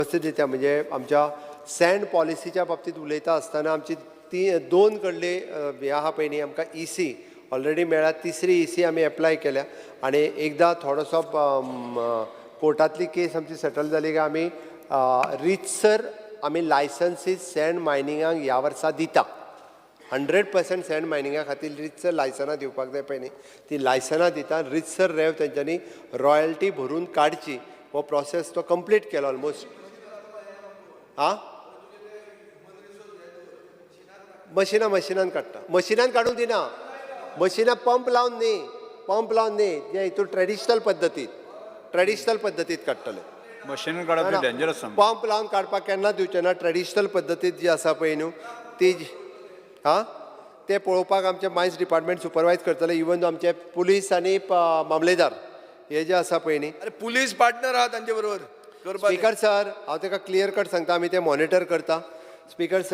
व्यवस्थितरित्या म्हणजे आमच्या सँड पॉलिसीच्या बाबतीत उलयता आसतना आमची दोन कडले ह्या हा पयलीं आमकां EC ऑलरेडी मेळ्ळा, तिसरी EC आमी एप्लाय केल्या आनी एकदां थोडोसो कोर्टांतली केस आमची सेटल जाली काय आमी रितसर आमी लायसन्सीस सँड मायनिंगाक ह्या वर्सा दिता. 100% सँड मायनिंगा खातीर रितसर लायसनां दिवपाक जाय पळय न्ही, ती लायसनां दिता. रितसर रेव तेंच्यांनी रॉयल्टी भरून काडची. हो प्रोसेस तो कंप्लीट केलो ऑलमोस्ट. मशिनान काडटा. मशिनान काडूंक दिना. मशिनां पंप लावन न्ही जे हितून ट्रेडिशनल पद्दतीत काडटले. मशीन काडप डेंजरस. पंप लावन काडपाक केन्ना दिवचे ना. ट्रेडिशनल पद्दतीत जी आसा पळय न्हू ती ते पळोवपाक आमचे मायन्स डिपार्टमेंट सुपरवायज करतले. इवन आमचे पुलीस आनी मामलेदार हे जे आसा पळय न्ही. अरे पुलीस पार्टनर आहा तांचे बरोबर. स्पीकर सर हांव ताका क्लियर कट सांगता, आमी ते मॉनिटर करता. Speaker sir